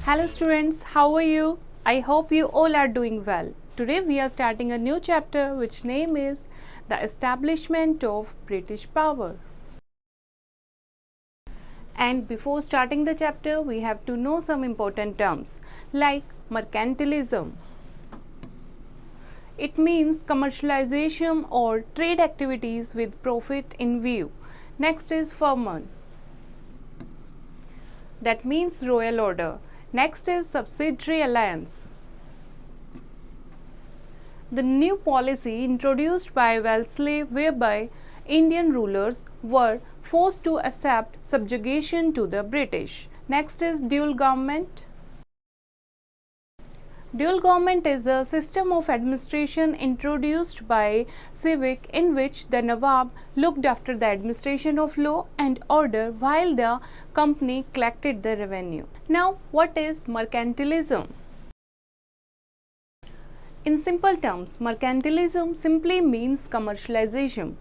Hello students, how are you? I hope you all are doing well. Today we are starting a new chapter which name is The Establishment of British Power. And before starting the chapter, we have to know some important terms like mercantilism. It means commercialization or trade activities with profit in view. Next is firman. That means royal order. Next is subsidiary alliance. The new policy introduced by Wellesley whereby Indian rulers were forced to accept subjugation to the British. Next is dual government. Dual government is a system of administration introduced by Civic in which the Nawab looked after the administration of law and order while the company collected the revenue. Now, what is mercantilism? In simple terms, mercantilism simply means commercialization.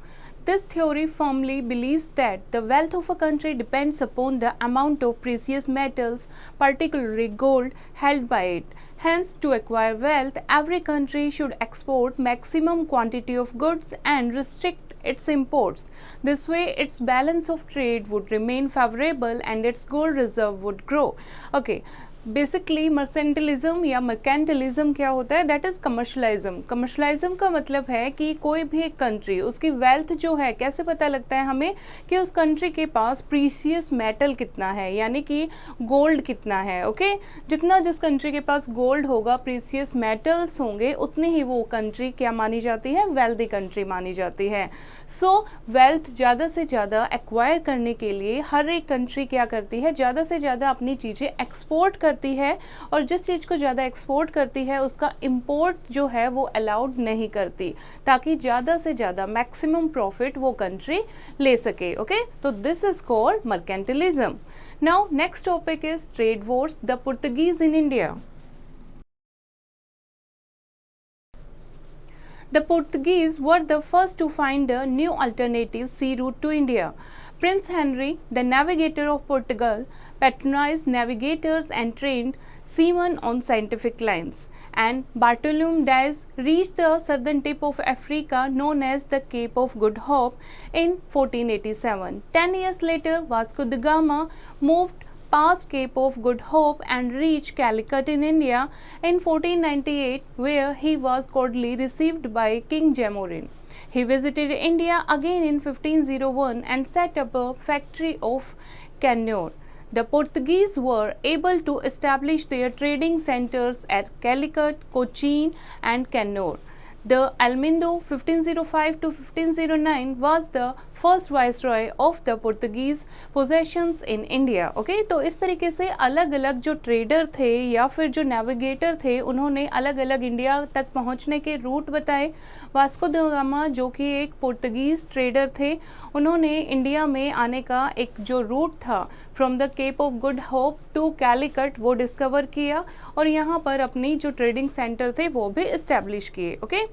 This theory firmly believes that the wealth of a country depends upon the amount of precious metals, particularly gold, held by it. Hence, to acquire wealth, every country should export maximum quantity of goods and restrict its imports. This way, its balance of trade would remain favorable and its gold reserve would grow. Okay. Basically mercantilism या mercantilism क्या होता है? That is कमर्शलाइज्म. कमर्शलाइज्म का मतलब है कि कोई भी एक कंट्री उसकी वेल्थ जो है कैसे पता लगता है हमें कि उस कंट्री के पास प्रीसियस मेटल कितना है, यानी कि गोल्ड कितना है. ओके जितना जिस कंट्री के पास गोल्ड होगा, प्रीसियस मेटल्स होंगे, उतनी ही वो कंट्री क्या मानी जाती है? वेल्दी कंट्री मानी जाती है. सो वेल्थ ज़्यादा से ज़्यादा एक्वायर करने के लिए हर एक कंट्री क्या करती है? ज़्यादा से ज़्यादा अपनी चीज़ें एक्सपोर्ट करती है और जिस चीज़ को ज़्यादा एक्सपोर्ट करती है उसका इंपोर्ट जो है वो अलाउड नहीं करती, ताकि ज़्यादा से ज़्यादा मैक्सिमम प्रॉफिट वो कंट्री ले सके. ओके तो this is called mercantilism. Now next topic is trade Wars, the Portuguese in India. The Portuguese were the first to find a new alternative sea route to India. Prince Henry, the navigator of Portugal, patronized navigators and trained seamen on scientific lines. And Bartolome Dias reached the southern tip of Africa known as the Cape of Good Hope in 1487. 10 years later, Vasco da Gama moved past Cape of Good Hope and reached Calicut in India in 1498, where he was cordially received by King Jamorin. He visited India again in 1501 and set up a factory of Kannur. The Portuguese were able to establish their trading centers at Calicut, Cochin and Kannur. The Almindo 1505 to 1509 was the first viceroy of the Portuguese possessions in India. Okay, तो इस तरीके से अलग अलग जो trader थे या फिर जो नेविगेटर थे उन्होंने अलग अलग इंडिया तक पहुंचने के रूट बताए. वास्को द गामा जो कि एक पुर्तगीज ट्रेडर थे, उन्होंने इंडिया में आने का एक जो रूट था from the Cape of Good Hope to Calicut वो डिस्कवर किया और यहाँ पर अपनी जो ट्रेडिंग सेंटर थे वो भी इस्टेब्लिश किए. Okay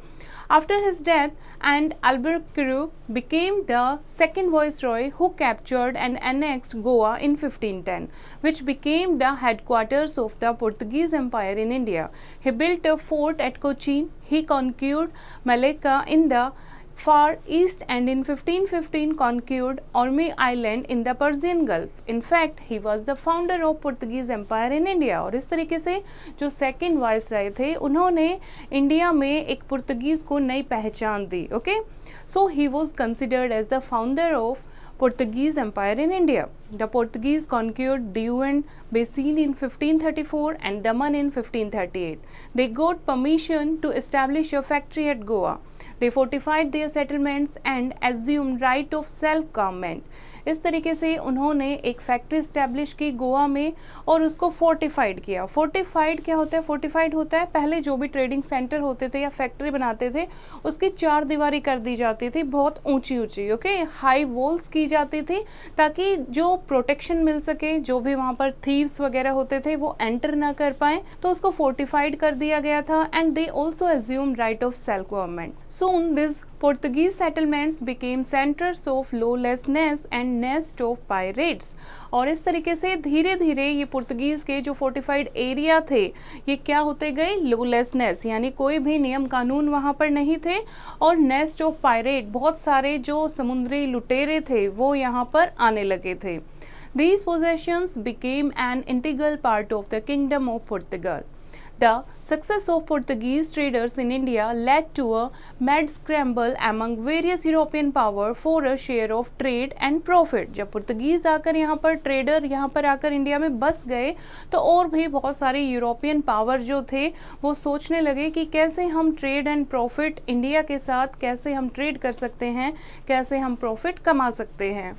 After his death, and Albuquerque became the second viceroy who captured and annexed Goa in 1510, which became the headquarters of the Portuguese Empire in India. He built a fort at Cochin. He conquered Malacca in the far east and in 1515 conquered Orme Island in the Persian Gulf. In fact, he was the founder of Portuguese Empire in India. और इस तरीके से जो second viceroy थे उन्होंने India में एक Portuguese को नई पहचान दी. Okay so he was considered as the founder of Portuguese Empire in India. The Portuguese conquered Diu and Basin in 1534 and Daman in 1538. They got permission to establish a factory at Goa. They fortified their settlements and assumed right of self-government. इस तरीके से उन्होंने एक factory establish की गोवा में और उसको fortified किया. फोर्टिफाइड क्या होता है? फोर्टिफाइड होता है पहले जो भी ट्रेडिंग सेंटर होते थे या फैक्ट्री बनाते थे उसकी चार दीवारी कर दी जाती थी, बहुत ऊंची ऊंची. ओके हाई वॉल्स की जाती थी ताकि जो प्रोटेक्शन मिल सके, जो भी वहाँ पर थीव्स वगैरह होते थे वो एंटर ना कर पाए, तो उसको फोर्टिफाइड कर दिया गया था. And they also assume right of self government. Soon this Portuguese settlements became centers of lawlessness and nest of pirates. और इस तरीके से धीरे धीरे ये पुर्तगीज के जो फोर्टिफाइड एरिया थे ये क्या होते गए, लॉलेसनेस यानी कोई भी नियम कानून वहाँ पर नहीं थे, और नेस्ट ऑफ पायरेट बहुत सारे जो समुद्री लुटेरे थे वो यहाँ पर आने लगे थे. These possessions became an integral part of the Kingdom of Portugal. The success of Portuguese traders in India led to a mad scramble among various European powers for a share of trade and profit. जब Portuguese आकर यहाँ पर trader यहाँ पर आकर India में बस गए तो और भी बहुत सारे यूरोपियन पावर जो थे वो सोचने लगे कि कैसे हम ट्रेड एंड प्रॉफिट इंडिया के साथ कैसे हम ट्रेड कर सकते हैं, कैसे हम प्रॉफिट कमा सकते हैं.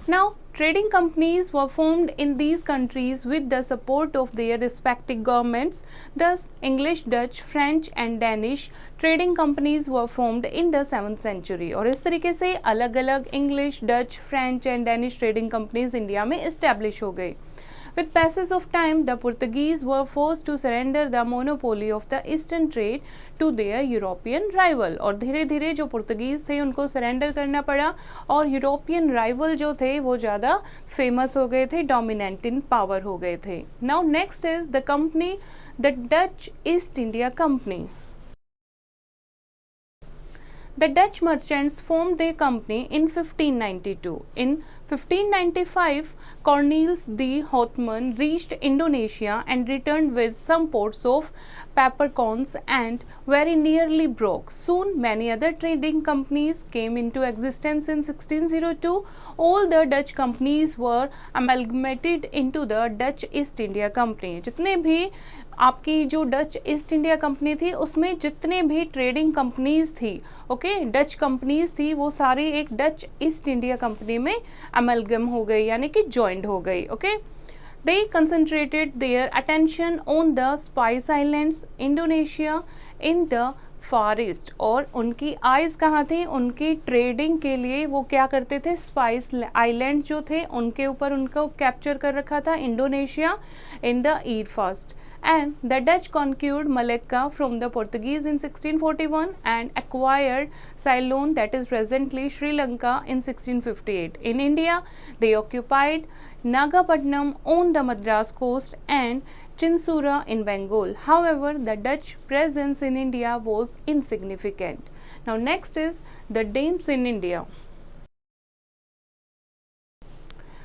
Now, trading companies were formed in these countries with the support of their respective governments. Thus, English, Dutch, French and Danish trading companies were formed in the 7th century. और इस तरीके से अलग अलग English, Dutch, French and Danish trading companies India में establish हो गई. With passage of time, the Portuguese were forced to surrender the monopoly of the eastern trade to their European rival. और धीरे धीरे जो पुर्तगीज थे उनको सरेंडर करना पड़ा और यूरोपियन राइवल जो थे वो ज़्यादा फेमस हो गए थे, डोमिनेंट इन पावर हो गए थे. Now next is the company the Dutch east India company. The Dutch merchants formed their company in 1592. In 1595, Cornelis de Houtman reached Indonesia and returned with some ports of peppercorns and very nearly broke. Soon, many other trading companies came into existence in 1602. All the Dutch companies were amalgamated into the Dutch East India Company. जितने भी आपकी जो Dutch east India company थी उसमें जितने भी trading companies थी, okay, Dutch companies थी, वो सारी एक डच ईस्ट इंडिया कंपनी में अमलगम हो गई यानी कि ज्वाइंट हो गई. Okay, they concentrated their attention on the spice islands, Indonesia in the far east. और उनकी आइज कहाँ थी, उनकी ट्रेडिंग के लिए वो क्या करते थे, स्पाइस आइलैंड जो थे उनके ऊपर उनको कैप्चर कर रखा था, Indonesia in the east first. And the Dutch conquered Malacca from the Portuguese in 1641 and acquired Ceylon, that is presently Sri Lanka, in 1658. In India, they occupied Nagapattinam on the Madras coast and Chinsura in Bengal. However, the Dutch presence in India was insignificant. Now next is the Danes in India.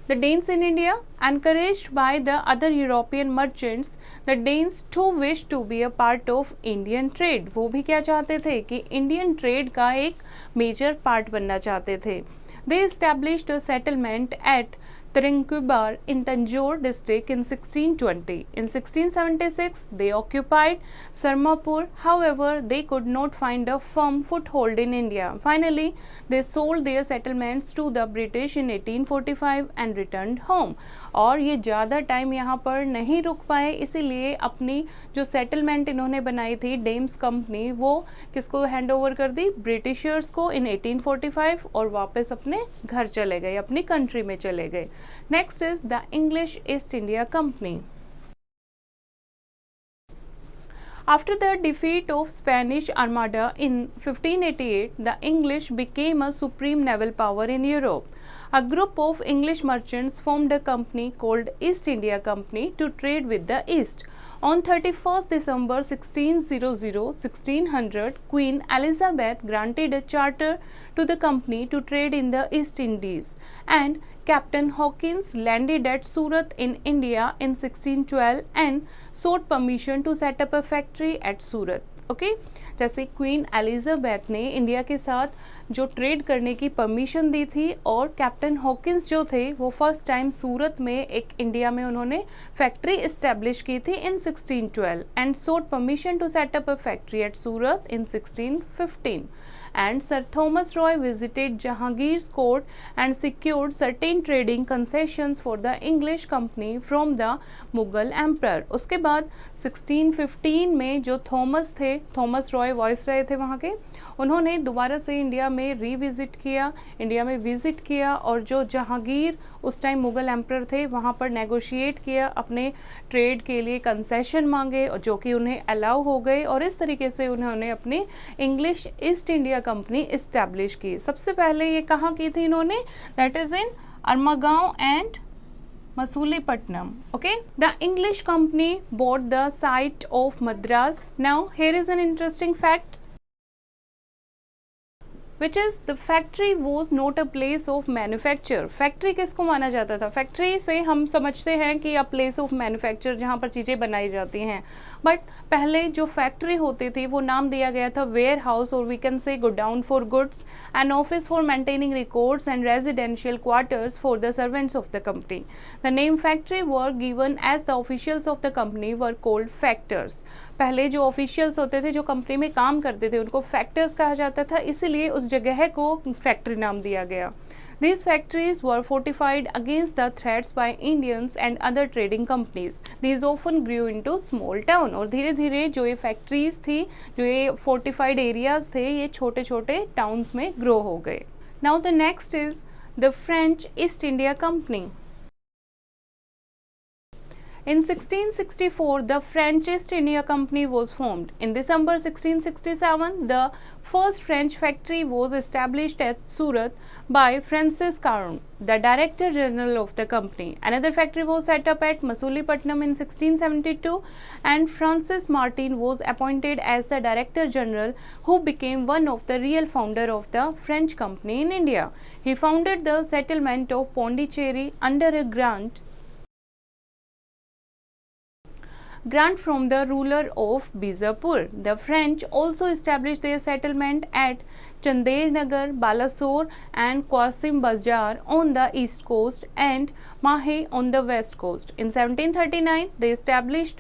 The Danes in India, encouraged by the other European merchants, the Danes too wished to be a part of Indian trade. वो भी क्या चाहते थे कि Indian trade का एक major part बनना चाहते थे. They established a settlement at Trincubar in Tanjore district in 1620. In 1676, they occupied Sarmapur. However, they could not find a firm foothold in India. Finally, they sold their settlements to the British in 1845 and returned home. और ये ज़्यादा time यहाँ पर नहीं रुक पाए, इसीलिए अपनी जो सेटलमेंट इन्होंने बनाई थी डेम्स कंपनी, वो किसको हैंड ओवर कर दी, ब्रिटिशर्स को इन 1845, और वापस अपने घर चले गए, अपनी कंट्री में चले गए. Next is the English East India Company. After the defeat of Spanish Armada in 1588, the English became a supreme naval power in Europe. A group of English merchants formed a company called East India Company to trade with the East. On 31st December 1600, Queen Elizabeth granted a charter to the company to trade in the East Indies, and Captain Hawkins landed at Surat in India in 1612 and sought permission to set up a factory at Surat. Okay? जैसे queen Elizabeth ने India के साथ जो trade करने की permission दी थी, और captain Hawkins जो थे वो फर्स्ट टाइम सूरत में एक इंडिया में उन्होंने फैक्ट्री इस्टेब्लिश की थी in 1612 and sought permission to set up a factory at Surat in 1615. and Sir Thomas Roy visited Jahangir's court and secured certain trading concessions for the English company from the Mughal emperor. उसके बाद 1615 में जो Thomas Roy viceroy थे वहाँ के, उन्होंने दोबारा से इंडिया में रिविजिट किया, इंडिया में विजिट किया और जो जहांगीर उस टाइम मुगल एम्परर थे वहाँ पर नेगोशिएट किया, अपने ट्रेड के लिए कंसेशन मांगे और जो कि उन्हें अलाउ हो गए और इस तरीके से उन्होंने अपनी English East India Company establish की. सबसे पहले ये कहाँ की थी इन्होंने? That is in Armagaon and Masulipatam. Okay, the English company bought the site of Madras. Now here is an interesting fact, which is the factory was not a place of manufacture. Factory किसको माना जाता था? Factory से हम समझते हैं कि a place of manufacture, जहाँ पर चीज़ें बनाई जाती हैं, बट पहले जो फैक्ट्री होती थी वो नाम दिया गया था वेयर हाउस, और we can say godown for goods, an office for maintaining records and residential quarters for the servants of the company. The name factory were given as the officials of the company were called factors. पहले जो officials होते थे जो company में काम करते थे उनको फैक्टर्स कहा जाता था, इसीलिए उस जगह को फैक्ट्री नाम दिया गया. These factories were fortified against the threats by Indians and other trading companies. These often grew into small town. और धीरे धीरे जो ये फैक्ट्रीज थी, जो ये फोर्टिफाइड एरियाज थे, ये छोटे छोटे टाउन्स में ग्रो हो गए. Now the next is the French East India Company. In 1664, the French East India Company was formed. In December 1667, the first French factory was established at Surat by Francis Caron, the Director General of the company. Another factory was set up at Masulipatam in 1672, and Francis Martin was appointed as the Director General, who became one of the real founder of the French company in India. He founded the settlement of Pondicherry under a grant from the ruler of Bijapur. The French also established their settlement at Chandel Nagar, Balasore and Qasim Bazar on the east coast and Mahe on the west coast. In 1739, they established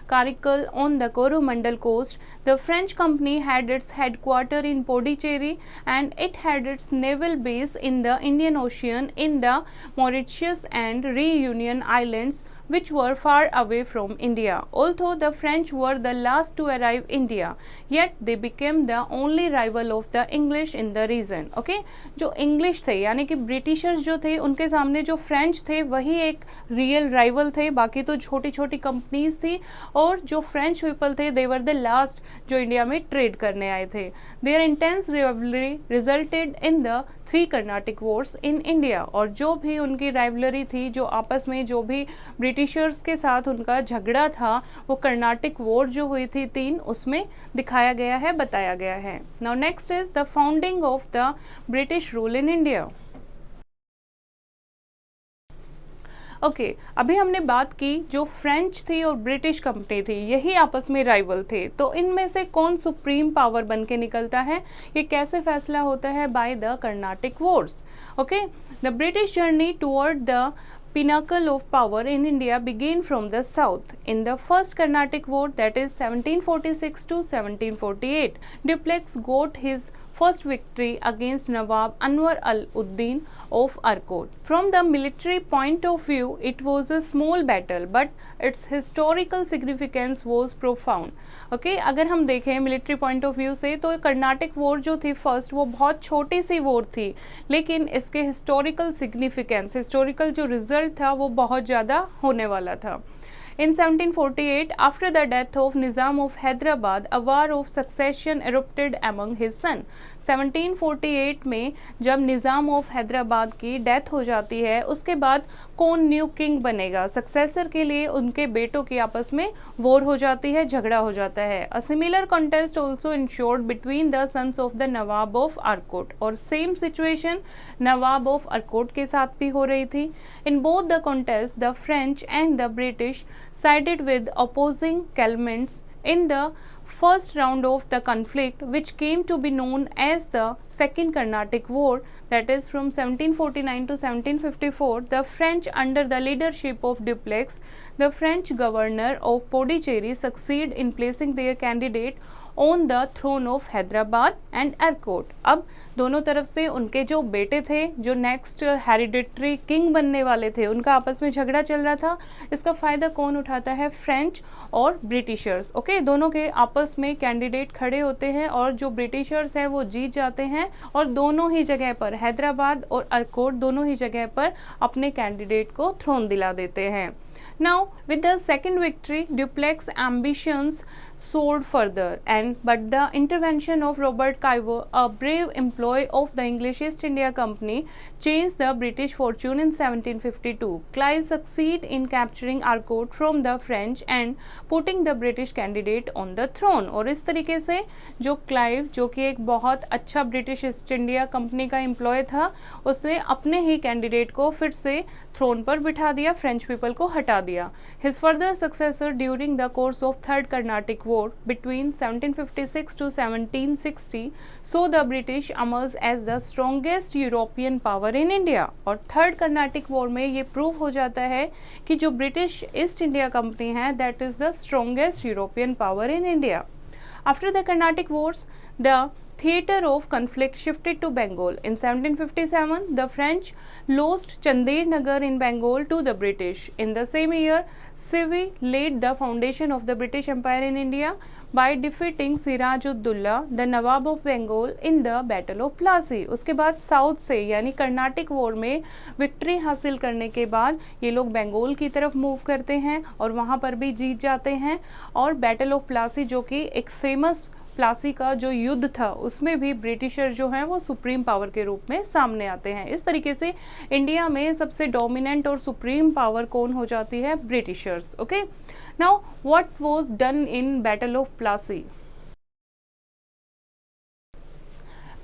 Karikal on the Coromandel coast. The French company had its headquarters in Pondicherry and it had its naval base in the Indian Ocean in the Mauritius and Reunion Islands, which were far away from India. Although the French were the last to arrive India, yet they became the only rival of the English in the region. Okay, जो English थे यानी कि Britishers जो थे उनके सामने जो French थे वही एक रियल राइवल थे, बाकी तो छोटी छोटी कंपनीज थी और जो फ्रेंच पीपल थे दे वर द लास्ट जो इंडिया में ट्रेड करने आए थे. Their intense rivalry resulted in the 3 Carnatic wars in India. और जो भी उनकी राइवलरी थी, जो आपस में जो भी ब्रिटिशर्स के साथ उनका झगड़ा था, वो कर्नाटिक वॉर जो हुई थी 3, उसमें दिखाया गया है, बताया गया है. Now next is the founding of the British rule in India. Okay, अभी हमने बात की जो फ्रेंच थी और ब्रिटिश कंपनी थी, यही आपस में राइवल थे. तो इनमें से कौन सुप्रीम पावर बन के निकलता है, ये कैसे फैसला होता है? By the Carnatic Wars. Okay, the British journey toward the pinnacle of power in India began from the south. In the first Carnatic War, that is 1746 to 1748, Dupleix got his first victory against Nawab Anwar al-Uddin of Arcot. From the military point of view, it was a small battle, but its historical significance was profound. Okay, अगर हम देखें military point of view से तो Carnatic war जो थी first, वो बहुत छोटी सी वॉर थी, लेकिन इसके हिस्टोरिकल सिग्निफिकेंस, हिस्टोरिकल जो रिजल्ट था वो बहुत ज़्यादा होने वाला था. In 1748, after the death of Nizam of Hyderabad, a war of succession erupted among his son. 1748 में जब निज़ाम ऑफ हैदराबाद की डेथ हो जाती है, उसके बाद कौन न्यू किंग बनेगा, सक्सेसर के लिए उनके बेटों की आपस में वॉर हो जाती है, झगड़ा हो जाता है. A similar contest also ensued between the sons of the Nawab of Arcot, और same situation Nawab of Arcot के साथ भी हो रही थी. In both the contest the French and the British sided with opposing claimants. In the first round of the conflict, which came to be known as the Second Carnatic War, that is from 1749 to 1754, the French under the leadership of Dupleix, the French governor of Pondicherry, succeed in placing their candidate on the throne of Hyderabad and Arcot. अब दोनों तरफ से उनके जो बेटे थे, जो next hereditary king बनने वाले थे, उनका आपस में झगड़ा चल रहा था। इसका फायदा कौन उठाता है? फ्रेंच और ब्रिटिशर्स। ओके, दोनों के आपस में कैंडिडेट खड़े होते हैं और जो ब्रिटिशर्स है वो जीत जाते हैं और दोनों ही जगह पर, हैदराबाद और एरकोट दोनों ही जगह पर अपने कैंडिडेट को थ्रोन दिला देते हैं। Now, with the second victory, Dupleix ambitions soared further, but the intervention of Robert Clive, a brave employee of the English East India Company, changed the British fortune in 1752. Clive succeeded in capturing Arcot from the French and putting the British candidate on the throne. और इस तरीके से जो Clive, जो कि एक बहुत अच्छा ब्रिटिश ईस्ट इंडिया कंपनी का एम्प्लॉय था, उसने अपने ही कैंडिडेट को फिर से थ्रोन पर बिठा दिया, फ्रेंच पीपल को हटा दिया। His further successor during the course of Third Carnatic War between 1756 to 1760 saw the British emerge as the strongest European power in India। और थर्ड कर्नाटिक वॉर में ये प्रूव हो जाता है कि जो ब्रिटिश ईस्ट इंडिया कंपनी है, that is the strongest European power in India. After the Carnatic Wars, the theatre of conflict shifted to Bengal. In 1757, the French lost Chandir Nagar in Bengal to the British. In the same year, Sivi laid the foundation of the British Empire in India by defeating Siraj-ud-Dullah, the Nawab of Bengal, in the Battle of Plassey. उसके बाद south से यानी Carnatic war में victory हासिल करने के बाद ये लोग बंगाल की तरफ मूव करते हैं और वहाँ पर भी जीत जाते हैं। और बैटल ऑफ प्लासी, जो कि एक फेमस प्लासी का जो युद्ध था, उसमें भी ब्रिटिशर जो हैं वो सुप्रीम पावर के रूप में सामने आते हैं। इस तरीके से इंडिया में सबसे डोमिनेंट और सुप्रीम पावर कौन हो जाती है? Britishers. Okay, now what was done in battle of Plassey?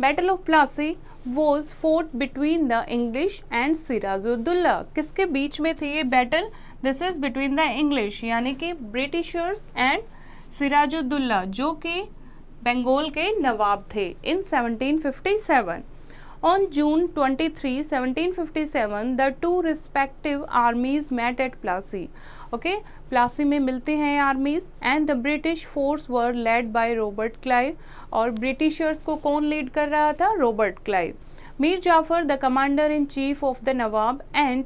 Battle of Plassey was fought between the English and Siraj-ud-Dullah। किसके बीच में थी ये battle? This is between the English यानी कि ब्रिटिशर्स एंड सिराजुद्दौला, जो कि बंगाल के नवाब थे, इन 1757। On June 23, 1757, the two respective armies met at Plassey. Okay, Plassey में मिलते हैं armies and the British force were led by Robert Clive. और ब्रिटिशर्स को कौन लीड कर रहा था? Robert Clive. Mir Jafar, the commander in chief of the nawab, and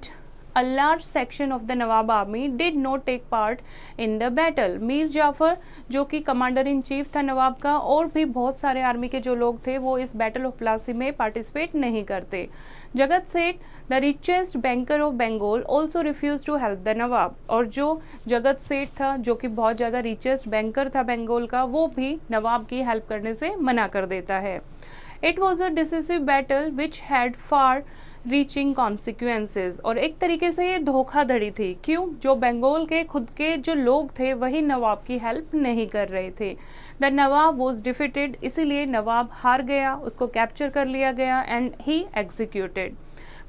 a large section of the Nawab army did not take part in the battle। Mir Jafar जो कि commander in chief था नवाब का, और भी बहुत सारे आर्मी के जो लोग थे वो इस बैटल ऑफ प्लासी में पार्टिसिपेट नहीं करते। Jagat Seth, the richest banker of Bengal, also refuse to help the Nawab. और जो जगत सेठ था, जो कि बहुत ज़्यादा रिचेस्ट बैंकर था बंगाल का, वो भी नवाब की हेल्प करने से मना कर देता है। It was a decisive battle which had far reaching consequences. और एक तरीके से ये धोखाधड़ी थी। क्यों? जो बंगाल के खुद के जो लोग थे वही नवाब की हेल्प नहीं कर रहे थे। द नवाब वॉज डिफिटेड, इसीलिए नवाब हार गया, उसको कैप्चर कर लिया गया and he executed.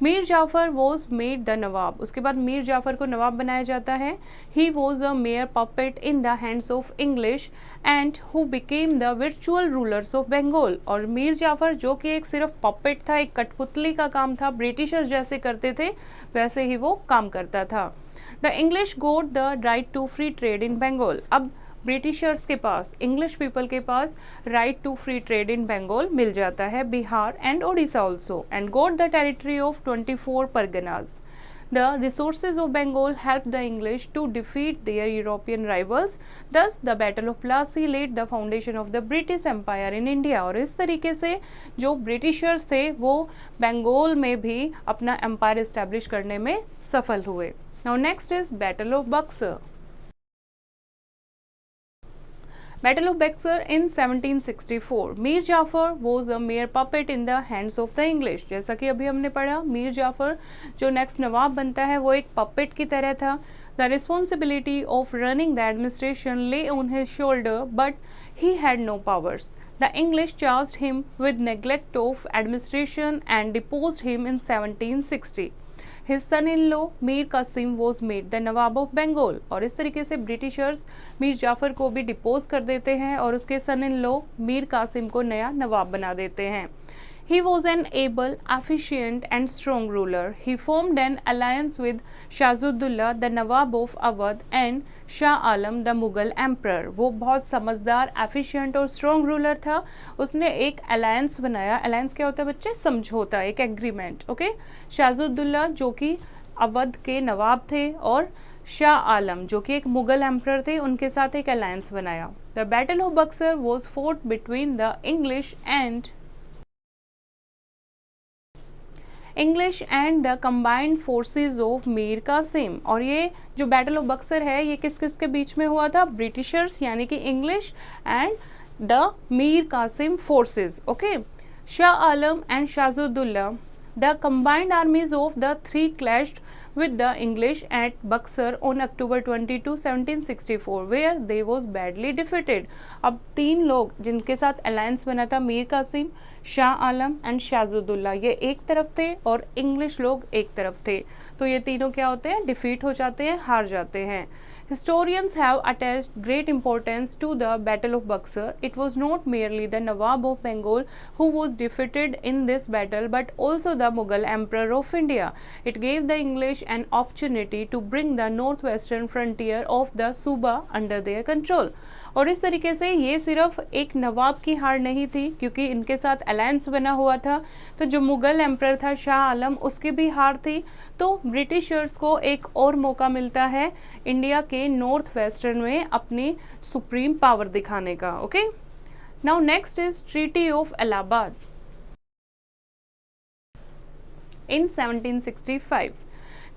Mir Jafar was made the Nawab, उसके बाद मीर जाफर को नवाब बनाया जाता है। He was a mere puppet in the hands of English and who became the virtual rulers of Bengal. और मीर जाफर जो कि एक सिर्फ पपेट था, एक कठपुतली का काम था, ब्रिटिशर जैसे करते थे वैसे ही वो काम करता था। The English got the right to free trade in Bengal. अब ब्रिटिशर्स के पास, इंग्लिश पीपल के पास right to free trade in Bengal मिल जाता है, Bihar and Odisha also, and got the territory of 24 Parganas. The resources of Bengal helped the English to defeat their European rivals. Thus, the Battle of Plassey laid the foundation of the British Empire in India। और इस तरीके से जो Britishers थे वो बंगाल में भी अपना एम्पायर इस्टेब्लिश करने में सफल हुए। Now next is Battle of Buxar। Battle of Buxar in 1764। Mir Jafar was a mere puppet in the hands of the English। जैसा कि अभी हमने पढ़ा, मीर जाफर जो नेक्स्ट नवाब बनता है वो एक पपेट की तरह था। The responsibility of running the administration lay on his shoulder, but he had no powers। The English charged him with neglect of administration and deposed him in 1760। His son-in-law Mir Kasim was made the nawab of Bengal. और इस तरीके से Britishers Mir Jafar को भी depots कर देते हैं और उसके सन इन लॉ मीर कासिम को नया नवाब बना देते हैं। He was an able, efficient and strong ruler. He formed an alliance with शाहजुद्दौला the Nawab of Awadh and Shah Alam the Mughal emperor. वो बहुत समझदार, एफिशिएंट और स्ट्रॉन्ग रूलर था. उसने एक अलायंस बनाया. अलायंस क्या होता है बच्चे? समझौता, एक एग्रीमेंट. ओके, शाहजुद्दौला जो कि अवध के नवाब थे और शाह आलम जो कि एक मुगल एम्पर थे, उनके साथ एक अलायंस बनाया. The battle of Buxar was fought between the English and the combined forces of Mir Kasim. और ये जो बैटल ऑफ बक्सर है ये किस किस के बीच में हुआ था? ब्रिटिशर्स यानी कि English and the Mir Qasim forces. Okay, Shah Alam and Shujauddaula, the combined armies of the three clashed with the English at Buxar on October 22, 1764, where they was badly defeated. अब तीन लोग जिनके साथ अलायंस बना था, मीर कासिम, शाह आलम एंड शाहजुद्दौला, ये एक तरफ थे और इंग्लिश लोग एक तरफ थे. तो ये तीनों क्या होते हैं? डिफीट हो जाते हैं, हार जाते हैं. Historians have attached great importance to the Battle of Buxar. It was not merely the Nawab of Bengal who was defeated in this battle, but also the Mughal Emperor of India. It gave the English an opportunity to bring the northwestern frontier of the Suba under their control. और इस तरीके से ये सिर्फ एक नवाब की हार नहीं थी, क्योंकि इनके साथ अलायंस बना हुआ था. तो जो मुगल एम्पर था शाह आलम, उसकी भी हार थी. तो ब्रिटिशर्स को एक और मौका मिलता है इंडिया के नॉर्थ वेस्टर्न में अपनी सुप्रीम पावर दिखाने का. Okay, now next is treaty of Allahabad in 1765.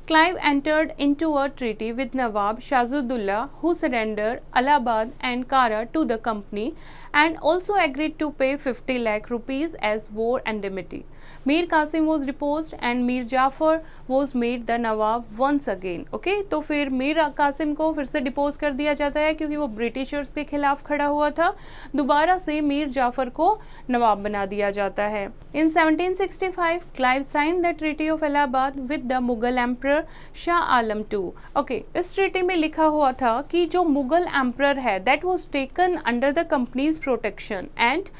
Clive entered into a treaty with Nawab Shazuddullah, who surrendered Allahabad and Kara to the company and also agreed to pay 50 lakh rupees as war indemnity. Mir Qasim was deposed and Mir Jafar was made the Nawab once again. Okay, तो फिर मीर कासिम को फिर से depots कर दिया जाता है क्योंकि वो ब्रिटिशर्स के खिलाफ खड़ा हुआ था. दोबारा से मीर जाफर को नवाब बना दिया जाता है. In 1765, Clive signed the Treaty of Allahabad with the Mughal Emperor Shah Alam II. Okay, इस ट्रीटी में लिखा हुआ था कि जो मुगल एम्प्रर है that was taken under the company's protection and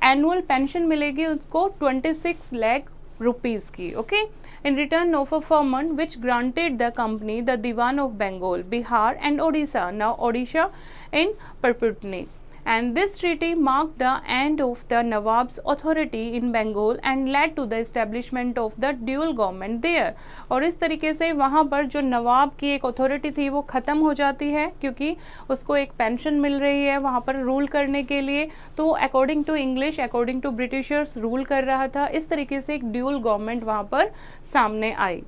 annual pension मिलेगी उसको 26 लाख रुपीस की. Okay, in return of a farman which granted the company the Diwan of Bengal, Bihar and Odisha, now Odisha in perpetuity. And this treaty marked the end of the Nawab's authority in Bengal and led to the establishment of the dual government there. और इस तरीके से वहाँ पर जो नवाब की एक authority थी वो ख़त्म हो जाती है क्योंकि उसको एक पेंशन मिल रही है वहाँ पर रूल करने के लिए. तो according to English, according to Britishers rule कर रहा था. इस तरीके से एक ड्यूल गवर्नमेंट वहाँ पर सामने आई.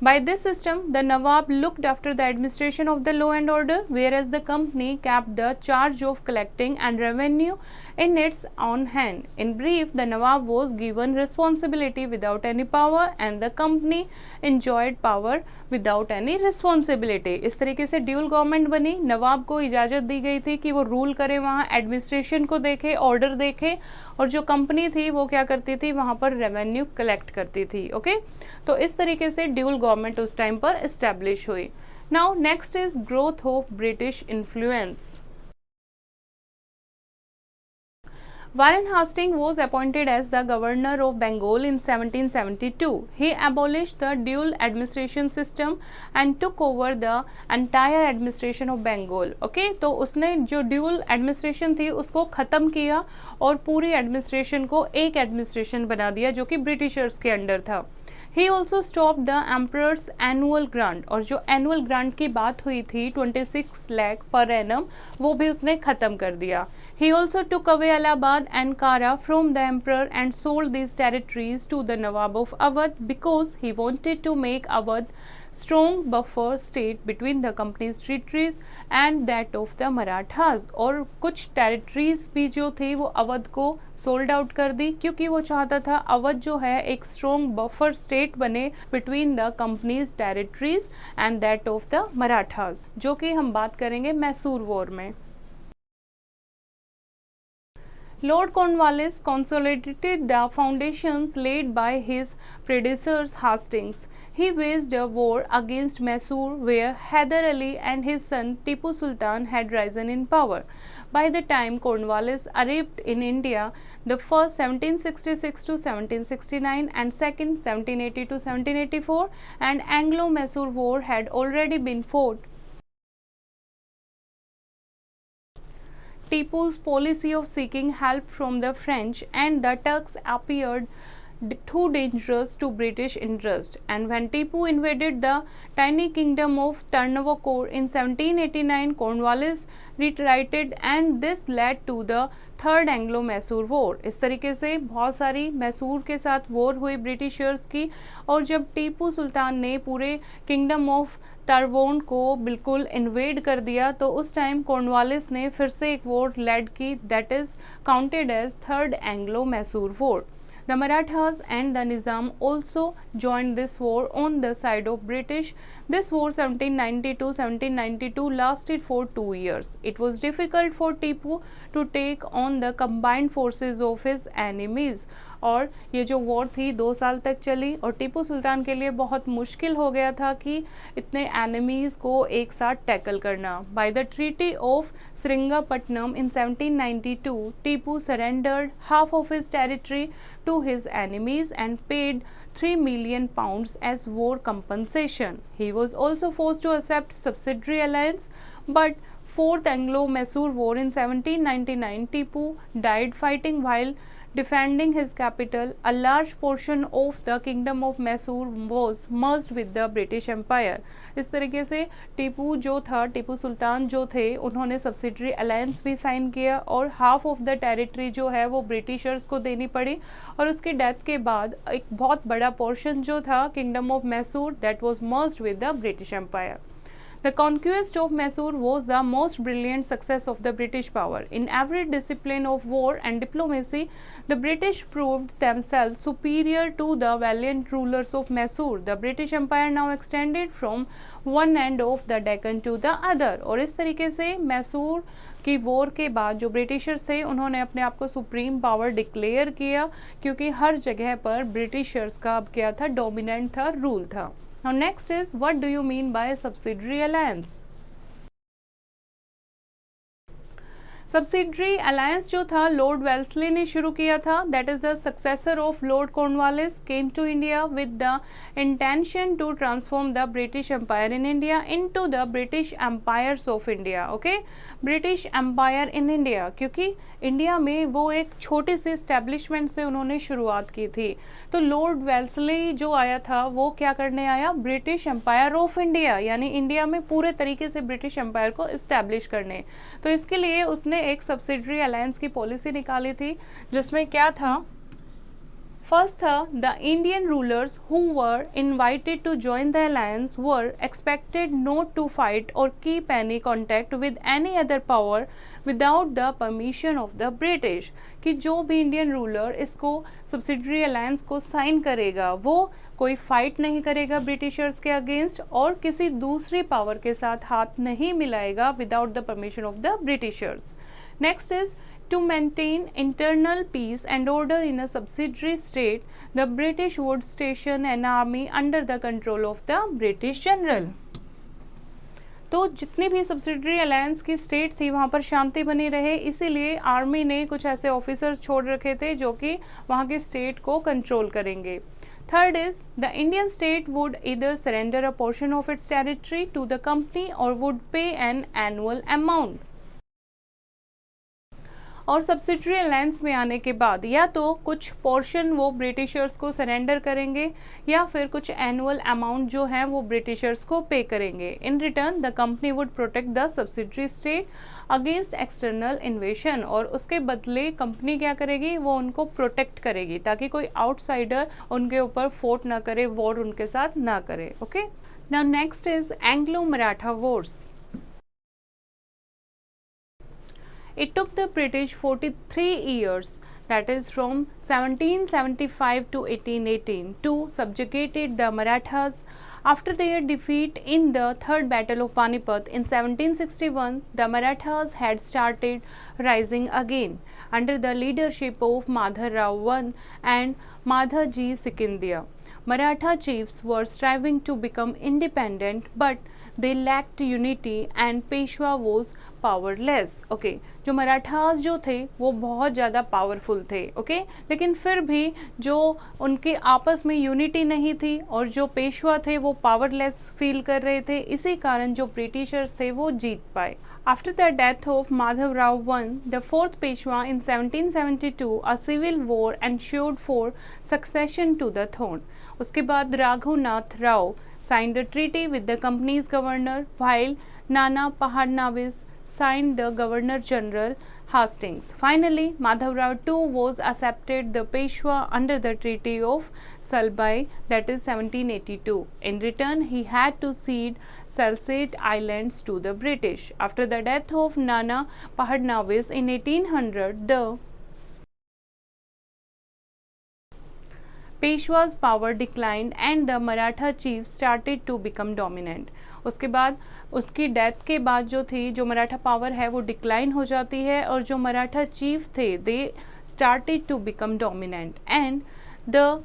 By this system, the Nawab looked after the administration of the law and order, whereas the company kept the charge of collecting and revenue in its own hand. In brief, the Nawab was given responsibility without any power and the company enjoyed power without any responsibility. इस तरीके से dual government बनी. नवाब को इजाज़त दी गई थी कि वो रूल करे, वहाँ एडमिनिस्ट्रेशन को देखे, ऑर्डर देखे, और जो कंपनी थी वो क्या करती थी, वहाँ पर रेवेन्यू कलेक्ट करती थी. ओके, तो इस तरीके से ड्यूल गवर्नमेंट उस टाइम पर एस्टेब्लिश हुई. Now next is growth of British influence. Warren Hastings was appointed as the governor of Bengal in 1772. He abolished the dual administration system and took over the entire administration of Bengal. Okay, तो उसने जो dual administration थी उसको ख़त्म किया और पूरी administration को एक administration बना दिया जो कि ब्रिटिशर्स के अंडर था. He also stopped the emperor's annual grant, और जो annual grant की बात हुई थी 26 लाख per annum, वो भी उसने ख़त्म कर दिया. He also took away Allahabad and Kara from the emperor and sold these territories to the Nawab of Awadh because he wanted to make Awadh strong buffer state between the company's territories and that of the Marathas. और कुछ territories भी जो थे वो अवध को sold out कर दी क्योंकि वो चाहता था अवध जो है एक strong buffer state बने between the company's territories and that of the Marathas, जो कि हम बात करेंगे मैसूर वॉर में. Lord Cornwallis consolidated the foundations laid by his predecessors Hastings. He waged a war against Mysore where Hyder Ali and his son Tipu Sultan had risen in power. By the time Cornwallis arrived in India, the first 1766 to 1769 and second 1780 to 1784 and Anglo-Mysore War had already been fought. Tipu's policy of seeking help from the French and the Turks appeared too dangerous to British interest, and when Tipu invaded the tiny kingdom of Tarnavakor in 1789, Cornwallis retreated and this led to the third Anglo Mysore war. इस तरीके से बहुत सारी मैसूर के साथ war हुई Britishers की, और जब टीपू सुल्तान ने पूरे किंगडम ऑफ तारवोन को बिल्कुल इन्वेड कर दिया तो उस टाइम कॉर्नवालिस ने फिर से एक वॉर लेड की, that is counted as third Anglo Mysore war. The Marathas and the Nizam also joined this war on the side of British. This war 1790-1792 lasted for 2 years. It was difficult for Tipu to take on the combined forces of his enemies. और ये जो war थी 2 साल तक चली और टीपू सुल्तान के लिए बहुत मुश्किल हो गया था कि इतने एनिमीज़ को एक साथ टैकल करना। By the treaty of Srirangapatnam in 1792 Tipu surrendered half of his territory to his enemies and paid 3 million pounds as war compensation. He was also forced to accept subsidiary alliance, but Fourth Anglo-Mysore War in 1799, Tipu died fighting while defending his capital. A large portion of the kingdom of Mysore was merged with the British Empire. इस तरीके से टीपू जो था, टीपू सुल्तान जो थे, उन्होंने subsidiary alliance भी sign किया और हाफ ऑफ द टेरिटरी जो है वो ब्रिटिशर्स को देनी पड़ी, और उसकी डेथ के बाद एक बहुत बड़ा पोर्शन जो था kingdom of Mysore that was merged with the British empire. The conquest of Mysore was the most brilliant success of the British power. In every discipline of war and diplomacy, the British proved themselves superior to the valiant rulers of Mysore. The British Empire now extended from one end of the Deccan to the other. और इस तरीके से मैसूर की war के बाद जो Britishers थे उन्होंने अपने आप को सुप्रीम पावर डिक्लेयर किया, क्योंकि हर जगह पर ब्रिटिशर्स का अब क्या था, डोमिनेंट था, रूल था। Now next is, what do you mean by subsidiary alliance? Subsidiary alliance जो था लॉर्ड वेल्सली ने शुरू किया था, that is the successor of lord Cornwallis, came to India with the intention to transform the British empire in India into the British empires of India. Okay, British empire in India, क्योंकि India में वो एक छोटे से establishment से उन्होंने शुरुआत की थी। तो लॉर्ड वेल्सली जो आया था वो क्या करने आया, ब्रिटिश एम्पायर ऑफ इंडिया, यानी इंडिया में पूरे तरीके से ब्रिटिश एम्पायर को इस्टेब्लिश करने। तो इसके लिए उसने एक सब्सिडरी अलायंस की पॉलिसी निकाली थी, जिसमें क्या था, फर्स्ट था, the Indian rulers who were invited to join the alliance were expected not to fight और keep any contact with any other power without the permission of the British, कि जो भी इंडियन रूलर इसको subsidiary alliance को sign करेगा वो कोई fight नहीं करेगा ब्रिटिशर्स के अगेंस्ट और किसी दूसरी पावर के साथ हाथ नहीं मिलाएगा without the permission of the Britishers. Next is, to maintain internal peace and order in a subsidiary state, the British would station an army under the control of the British general. तो जितनी भी subsidiary alliance की state थी वहाँ पर शांति बनी रहे, इसीलिए आर्मी ने कुछ ऐसे ऑफिसर्स छोड़ रखे थे जो कि वहाँ की स्टेट को कंट्रोल करेंगे। Third is, the Indian state would either surrender a portion of its territory to the company or would pay an annual amount. और सब्सिडरी अलायंस में आने के बाद या तो कुछ पोर्शन वो ब्रिटिशर्स को सरेंडर करेंगे या फिर कुछ एनुअल अमाउंट जो है वो ब्रिटिशर्स को पे करेंगे। In return the company would protect the subsidiary state against external इन्वेशन, और उसके बदले कंपनी क्या करेगी, वो उनको प्रोटेक्ट करेगी ताकि कोई आउटसाइडर उनके ऊपर फोर्ट ना करे, वॉर उनके साथ ना करे। Okay, now next is Anglo Maratha Wars. It took the British 43 years, that is from 1775 to 1818, to subjugate the Marathas. After their defeat in the Third Battle of Panipat in 1761, the Marathas had started rising again under the leadership of Madhavrao I and Madhaji Sikindia. Maratha chiefs were striving to become independent, but they lacked unity and Peshwa was powerless. Okay, जो मराठास जो थे वो बहुत ज़्यादा powerful थे. Okay, लेकिन फिर भी जो उनके आपस में यूनिटी नहीं थी और जो पेशवा थे वो पावरलेस फील कर रहे थे, इसी कारण जो ब्रिटिशर्स थे वो जीत पाए. After the death of Madhavrao I, the fourth Peshwa in 1772, a civil war ensued for succession to the throne. उसके बाद Raghunath Rao signed a treaty with the company's governor, while Nana Paharnavez signed the Governor General Hastings. Finally, Madhavrao II was accepted the Peshwa under the Treaty of Salbai, that is 1782. In return, he had to cede Salsette Islands to the British. After the death of Nana Paharnavez in 1800, the Peshwa's power declined and the Maratha chiefs started to become dominant. उसके बाद उसकी death के बाद जो थी जो Maratha power है वो डिक्लाइन हो जाती है और जो मराठा चीफ थे they started to become dominant and the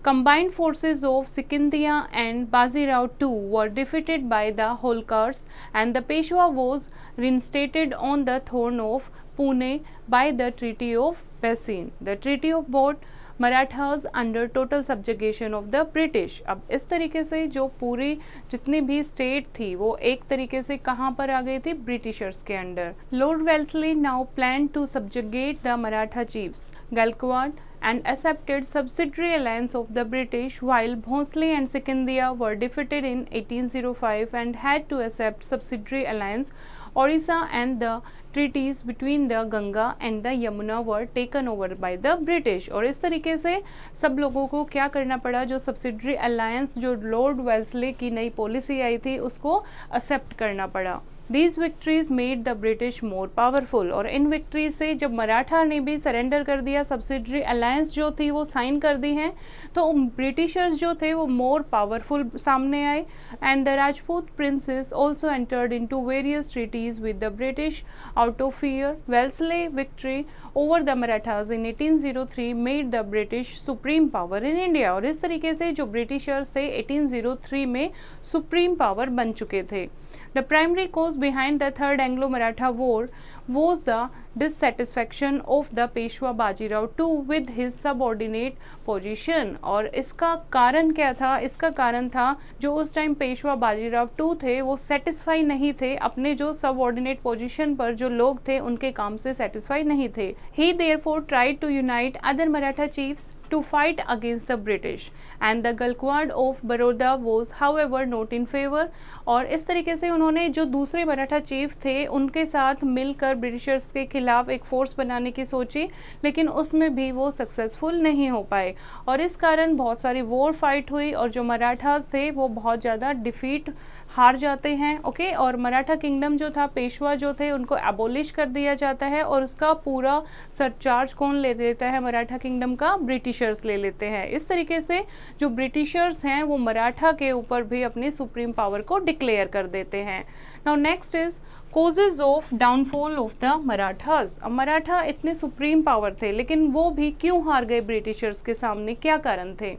combined forces of Sikindia and Bazirao II were defeated by the Holkars and the Peshwa was reinstated on the throne of Pune by the Treaty of Bassein. The treaty of brought Marathas under total subjugation of the British. अब इस तरीके से जो पूरी जितनी भी state थी वो एक तरीके से कहाँ पर आ गई थी, ब्रिटिशर्स के under. Lord Wellesley now plan to subjugate the Maratha chiefs Galkwad and accepted subsidiary alliance of the British, while Bhonsle and Sikindia were defeated in 1805 and had to accept subsidiary alliance. Orissa and the treaties between the Ganga and the Yamuna were taken over by the British. और इस तरीके से सब लोगों को क्या करना पड़ा, जो सब्सिडरी अलायंस जो लॉर्ड वेल्सले की नई पॉलिसी आई थी उसको एक्सेप्ट करना पड़ा. These victories made the British more powerful. और इन विक्ट्रीज से जब मराठा ने भी सरेंडर कर दिया, सब्सिडरी अलायंस जो थी वो साइन कर दी हैं, तो ब्रिटिशर्स जो थे वो मोर पावरफुल सामने आए. And the Rajput princes also entered into various treaties with the British out of fear. Wellesley victory over the Marathas in 1803 made the British supreme power in India. और इस तरीके से जो ब्रिटिशर्स थे 1803 में सुप्रीम पावर बन चुके थे. The primary cause behind the Third Anglo-Maratha War was the dissatisfaction of the Peshwa Bajirao II with his subordinate position. और इसका कारण क्या था? इसका कारण था जो उस टाइम पेशवा बाजीराव II थे वो सेटिस्फाई नहीं थे, अपने जो सबऑर्डिनेट पोजीशन पर जो लोग थे उनके काम से सेटिस्फाई नहीं थे. He therefore tried to unite other Maratha chiefs to fight against the British and the Galkwad of Baroda was however not in favor. और इस तरीके से उन्होंने जो दूसरे मराठा चीफ थे उनके साथ मिलकर ब्रिटिशर्स के खिलाफ एक फोर्स बनाने की सोची, लेकिन उसमें भी वो सक्सेसफुल नहीं हो पाए और इस कारण बहुत सारी वॉर फाइट हुई और जो मराठास थे वो बहुत ज़्यादा डिफीट हार जाते हैं. ओके, और मराठा किंगडम जो था, पेशवा जो थे उनको एबोलिश कर दिया जाता है और उसका पूरा सरचार्ज कौन ले लेता है मराठा किंगडम का? ब्रिटिशर्स ले लेते हैं. इस तरीके से जो ब्रिटिशर्स हैं वो मराठा के ऊपर भी अपनी सुप्रीम पावर को डिक्लेयर कर देते हैं. Now next is causes of downfall of the Marathas. अब मराठा इतने सुप्रीम पावर थे लेकिन वो भी क्यों हार गए ब्रिटिशर्स के सामने, क्या कारण थे?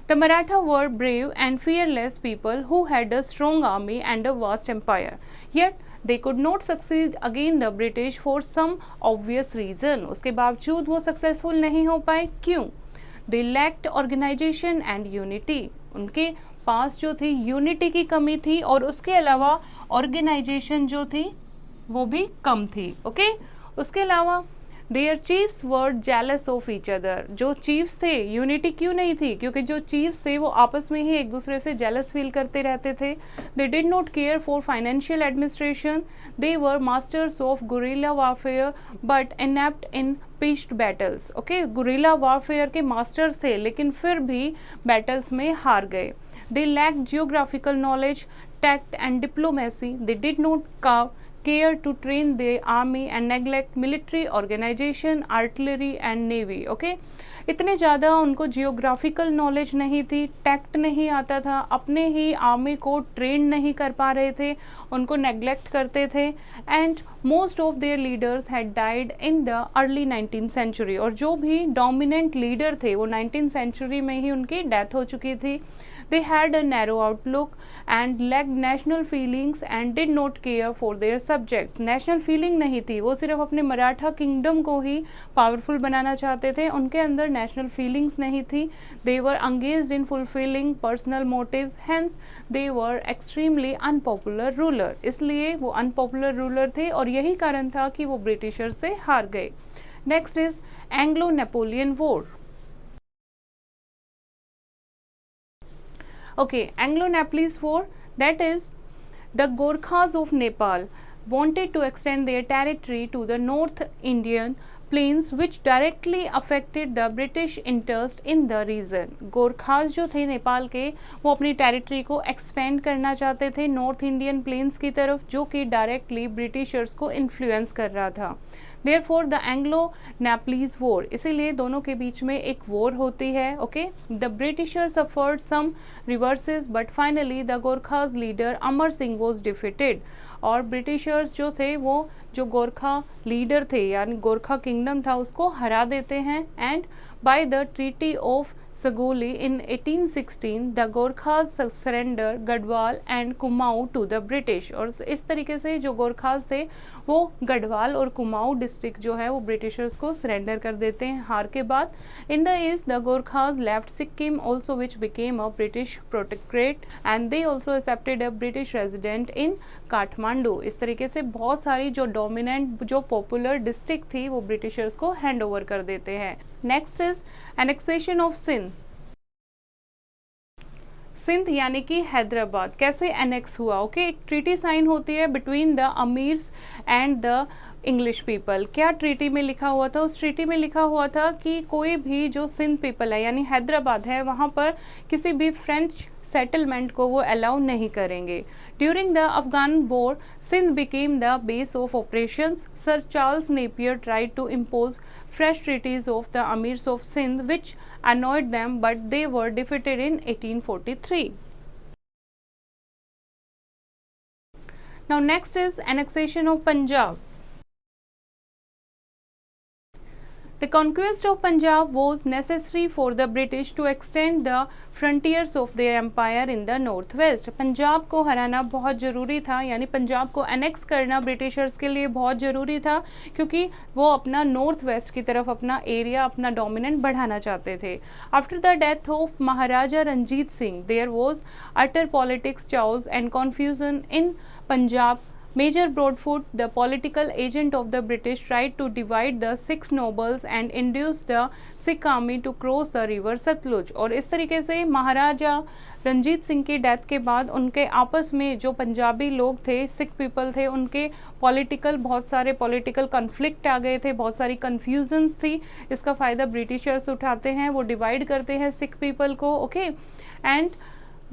The Maratha were brave and fearless people who had a strong army and a vast empire. Yet they could not succeed against the British for some obvious reason. उसके बावजूद वो सक्सेसफुल नहीं हो पाए. क्यों? They lacked organization and unity. उनके पास जो थी यूनिटी की कमी थी और उसके अलावा ऑर्गेनाइजेशन जो थी वो भी कम थी. ओके, उसके अलावा their chiefs were jealous of each other. जो चीफ्स थे, यूनिटी क्यों नहीं थी? क्योंकि जो चीफ्स थे वो आपस में ही एक दूसरे से जेलस फील करते रहते थे. They did not care for financial administration. They were masters of guerrilla warfare but inept in pitched battles. Okay, guerrilla warfare के मास्टर्स थे लेकिन फिर भी बैटल्स में हार गए. They lacked geographical knowledge, tact and diplomacy. They did not care to train the army and neglect military organization, artillery and navy. Okay, इतने ज़्यादा उनको जियोग्राफिकल नॉलेज नहीं थी, टैक्ट नहीं आता था, अपने ही आर्मी को ट्रेन नहीं कर पा रहे थे, उनको नेग्लेक्ट करते थे, and most of their leaders had died in the early 19th century, और जो भी डोमिनेंट लीडर थे वो 19th सेंचुरी में ही उनकी डेथ हो चुकी थी. They had a narrow outlook and lacked national feelings and did not care for their subjects. National feeling नहीं थी, वो सिर्फ अपने मराठा किंगडम को ही पावरफुल बनाना चाहते थे, उनके अंदर नेशनल फीलिंग्स नहीं थी. They were engaged in fulfilling personal motives, hence they were extremely unpopular ruler. इसलिए वो unpopular ruler थे और यही कारण था कि वो ब्रिटिशर्स से हार गए. Next is Anglo-Napoleon War. Okay, Anglo-Nepalese War, that is, the Gorkhas of Nepal wanted to extend their territory to the North Indian plains, which directly affected the British interest in the region. Gorkhas जो थे नेपाल के, वो अपनी territory को expand करना चाहते थे north Indian plains की तरफ, जो कि डायरेक्टली ब्रिटिशर्स को इन्फ्लुएंस कर रहा था. Therefore the Anglo-Nepalese War, इसीलिए दोनों के बीच में एक वॉर होती है. Okay, the Britishers suffered some reverses but finally the Gorkhas leader Amar Singh was defeated. और ब्रिटिशर्स जो थे वो जो गोरखा लीडर थे यानी गोरखा किंगडम था उसको हरा देते हैं. And by the treaty of Sagauli in 1816 the Gorkhas surrender Garhwal and Kumaon to the British. और इस तरीके से जो गोरखास थे वो गढ़वाल और कुमाऊं डिस्ट्रिक्ट जो है वो ब्रिटिशर्स को सरेंडर कर देते हैं हार के बाद. In the east the Gorkhas left Sikkim also which became a British protectorate and they also accepted a British resident in Kathmandu. इस तरीके से बहुत सारी जो डोमिनेंट जो पॉपुलर डिस्ट्रिक्ट थी वो ब्रिटिशर्स को हैंड ओवर कर देते हैं. Next is annexation of Sindh. Sindh यानी कि हैदराबाद कैसे एनेक्स हुआ. ओके, एक ट्रीटी साइन होती है between the Amirs and the English people. क्या ट्रीटी में लिखा हुआ था? उस ट्रीटी में लिखा हुआ था कि कोई भी जो सिंध पीपल है यानी हैदराबाद है वहाँ पर किसी भी फ्रेंच सेटलमेंट को वो अलाउ नहीं करेंगे. During the Afghan war Sindh became the base of operations. Sir Charles Napier tried to impose fresh treaties of the amirs of Sindh which annoyed them but they were defeated in 1843. Now next is annexation of Punjab. The conquest of Punjab was necessary for the British to extend the frontiers of their empire in the northwest. Punjab को हराना बहुत ज़रूरी था यानी पंजाब को annex करना Britishers के लिए बहुत ज़रूरी था क्योंकि वो अपना नॉर्थ वेस्ट की तरफ अपना एरिया अपना डोमिनेंट बढ़ाना चाहते थे. After the death of Maharaja Ranjit Singh there was utter politics chaos and confusion in Punjab. Major Broadfoot, the political agent of the British, tried to divide the Sikh nobles and induce the Sikh army to cross the river Satluj. और इस तरीके से महाराजा रंजीत सिंह की death के बाद उनके आपस में जो पंजाबी लोग थे सिख पीपल थे उनके बहुत सारे पॉलिटिकल कन्फ्लिक्ट आ गए थे, बहुत सारी कन्फ्यूजन्स थी. इसका फ़ायदा ब्रिटिशर्स उठाते हैं, वो डिवाइड करते हैं सिख पीपल को. Okay, and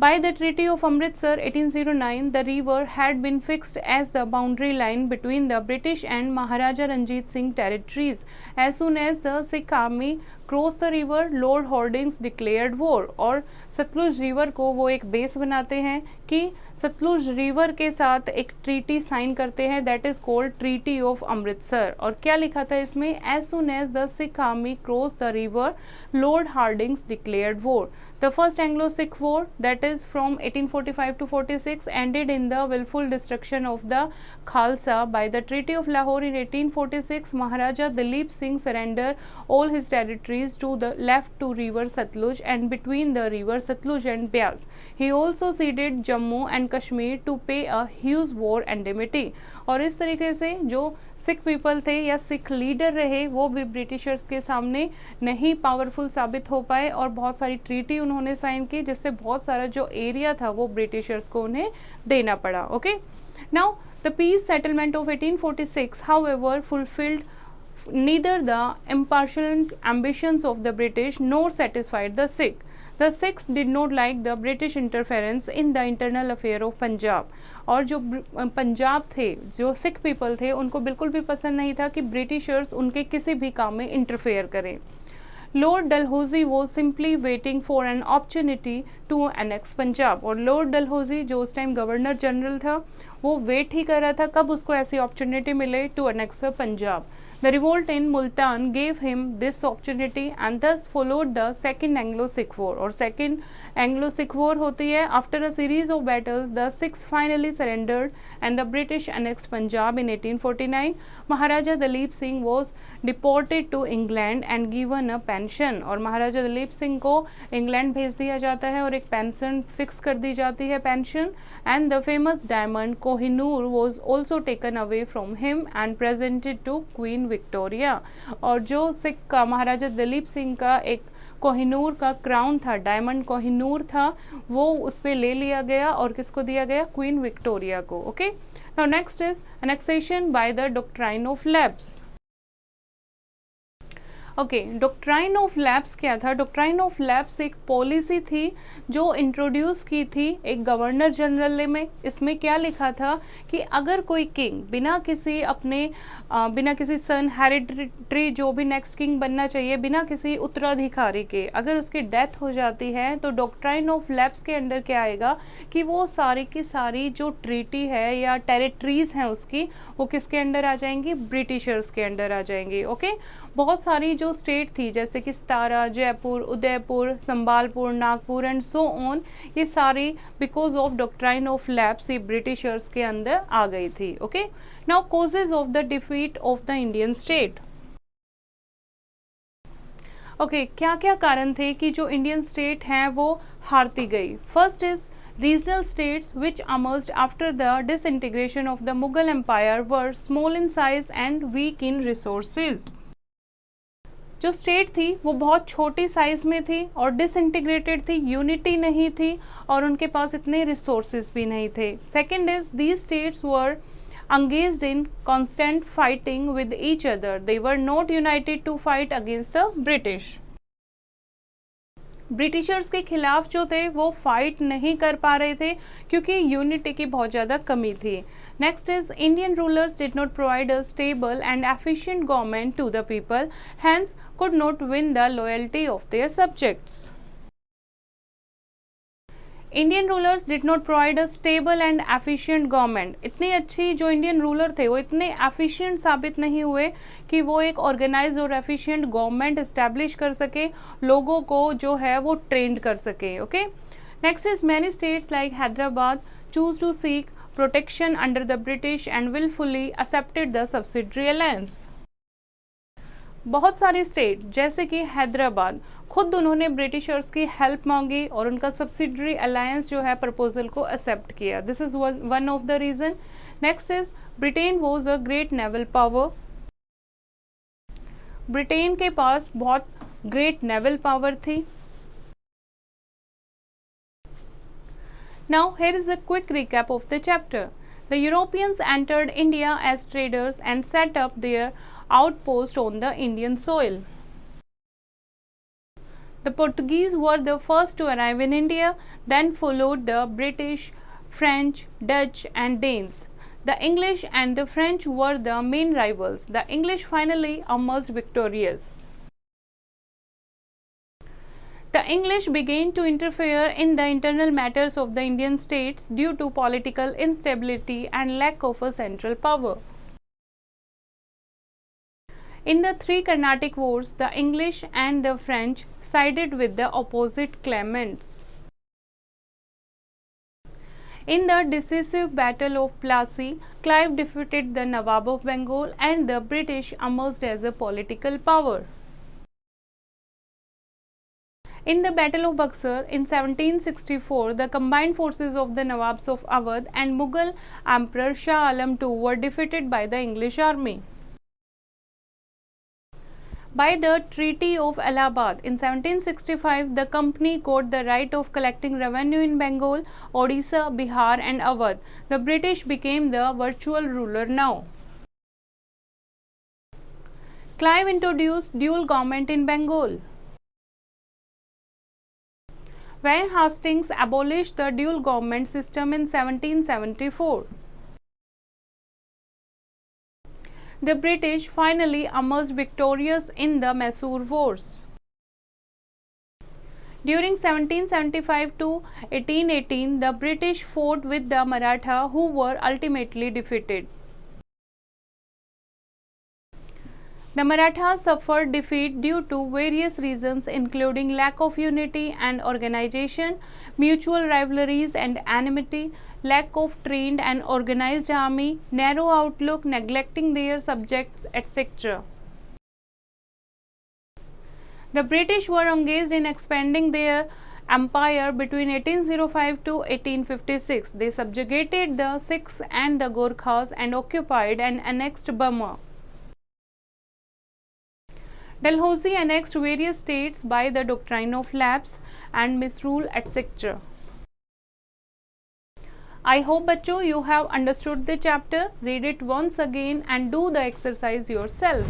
by the Treaty of Amritsar 1809, the river had been fixed as the boundary line between the British and Maharaja Ranjit Singh territories. As soon as the Sikh army crossed the river, Lord Hardinge declared war. और Sutlej river को वो एक base बनाते हैं कि Sutlej river के साथ एक ट्रीटी साइन करते हैं that is called treaty of Amritsar. और क्या लिखा था इसमें? As soon as the Sikh army cross the river lord Hardinge's declared war. The first Anglo-Sikh War, that is from 1845 to 46, ended in the willful destruction of the Khalsa. By the Treaty of Lahore in 1846, Maharaja Dalip Singh surrendered all his territories to the left to river Satluj and between the river Satluj and Beas. He also ceded Jammu and Kashmir to pay a huge war indemnity. और इस तरीके से जो Sikh people थे या Sikh leader रहे वो भी ब्रिटिशर्स के सामने नहीं पावरफुल साबित हो पाए और बहुत सारी ट्रीटी उन्होंने साइन की जिससे बहुत सारा जो एरिया था वो ब्रिटिशर्स को उन्हें देना पड़ा. Okay, now the peace settlement of 1846 however fulfilled neither the impartial ambitions of the British nor satisfied the Sikh. The Sikhs did not like the British interference in the internal affair of Punjab. और जो पंजाब थे, जो Sikh people थे, उनको बिल्कुल भी पसंद नहीं था कि ब्रिटिशर्स उनके किसी भी काम में इंटरफेयर करें। Lord Dalhousie was simply waiting for an opportunity to annex Punjab. और लॉर्ड डलहौजी जो उस टाइम गवर्नर जनरल था, वो वेट ही कर रहा था कब उसको ऐसी अपॉर्चुनिटी मिले to annex Punjab. The revolt in Multan gave him this opportunity and thus followed the second Anglo Sikh war. और सेकेंड एंग्लो सिख वॉर होती है। After a series of battles the Sikhs finally surrendered and the British annex Punjab in 1849। Maharaja Duleep Singh was deported to England and given a pension. और महाराजा दलीप सिंह को England भेज दिया जाता है और एक पेंशन फिक्स कर दी जाती है, pension. And the famous diamond Kohinoor was also taken away from him and presented to queen Victoria. और जो सिख का महाराजा दलीप सिंह का एक कोहिनूर का क्राउन था, डायमंड कोहिनूर था, वो उससे ले लिया गया और किसको दिया गया? क्वीन विक्टोरिया को। Okay, now next is annexation by the doctrine of lapse. Okay, doctrine of lapse क्या था? डॉक्ट्राइन ऑफ लैप्स एक पॉलिसी थी जो इंट्रोड्यूस की थी एक गवर्नर जनरल में। इसमें क्या लिखा था कि अगर कोई किंग बिना किसी सन हेरिडिटरी, जो भी नेक्स्ट किंग बनना चाहिए, बिना किसी उत्तराधिकारी के, अगर उसकी डेथ हो जाती है तो डॉक्ट्राइन ऑफ लैप्स के अंडर क्या आएगा कि वो सारी की सारी जो ट्रीटी है या टेरिटरीज हैं उसकी, वो किसके अंडर आ जाएंगी? ब्रिटिशर्स के अंडर आ जाएंगी। ओके, बहुत सारी जो स्टेट थी जैसे कि Satara, Jaipur, Udaipur, Sambalpur, Nagpur and so on, ये सारी because of doctrine of lapse ये ब्रिटिशर्स के अंदर आ गई थी। Okay, now causes of the defeat of the Indian state. Okay, क्या क्या कारण थे कि जो इंडियन स्टेट हैं वो हारती गई? First is regional states which emerged after the disintegration of the Mughal Empire were small in size and weak in resources। जो स्टेट थी वो बहुत छोटी साइज में थी और डिसइंटीग्रेटेड थी, यूनिटी नहीं थी और उनके पास इतने रिसोर्सेज भी नहीं थे। Second is these states were engaged in constant fighting with each other. They were not united to fight against the British. Britishers के खिलाफ जो थे वो फाइट नहीं कर पा रहे थे क्योंकि यूनिटी की बहुत ज़्यादा कमी थी। Next is Indian rulers did not provide a stable and efficient government to the people, hence could not win the loyalty of their subjects. Indian rulers did not provide a stable and efficient government. इतनी अच्छी जो Indian ruler थे वो इतने efficient साबित नहीं हुए कि वो एक ऑर्गेनाइज और एफिशिएंट गवर्नमेंट इस्टेब्लिश कर सके, लोगों को जो है वो ट्रेंड कर सके। Okay, next is many states like Hyderabad choose to seek protection under the British and willfully accepted the subsidiary alliance. बहुत सारे स्टेट जैसे कि हैदराबाद, खुद उन्होंने ब्रिटिशर्स की हेल्प मांगी और उनका सब्सिडरी अलायंस जो है प्रपोजल को एक्सेप्ट किया। This is one of the reason. Next is Britain was a great naval power. Britain के पास बहुत ग्रेट नेवल पावर थी। Now here is a quick recap of the chapter. The Europeans entered India as traders and set up their outpost on the Indian soil. The Portuguese were the first to arrive in India, then followed the British, French, Dutch and Danes. The English and the French were the main rivals. The English finally emerged victorious. The English began to interfere in the internal matters of the Indian states due to political instability and lack of a central power. In the three Carnatic Wars, the English and the French sided with the opposite claimants. In the decisive Battle of Plassey, Clive defeated the Nawab of Bengal and the British emerged as a political power. In the Battle of Buxar in 1764, the combined forces of the Nawabs of Awadh and Mughal Emperor Shah Alam II were defeated by the English army. By the Treaty of Allahabad in 1765, the company got the right of collecting revenue in Bengal, Odisha, Bihar and Awadh. The British became the virtual ruler now. Clive introduced dual government in Bengal. when Hastings abolished the dual government system in 1774. The British finally emerged victorious in the Mysore Wars. During 1775 to 1818, the British fought with the Maratha, who were ultimately defeated. The Marathas suffered defeat due to various reasons, including lack of unity and organization, mutual rivalries and enmity, lack of trained and organized army, narrow outlook, neglecting their subjects, etc. The British were engaged in expanding their empire between 1805 to 1856. They subjugated the Sikhs and the Gorkhas and occupied and annexed Burma. Dalhousie annexed various states by the doctrine of lapse and misrule, etc. I hope bachcho you have understood the chapter. Read it once again and do the exercise yourself.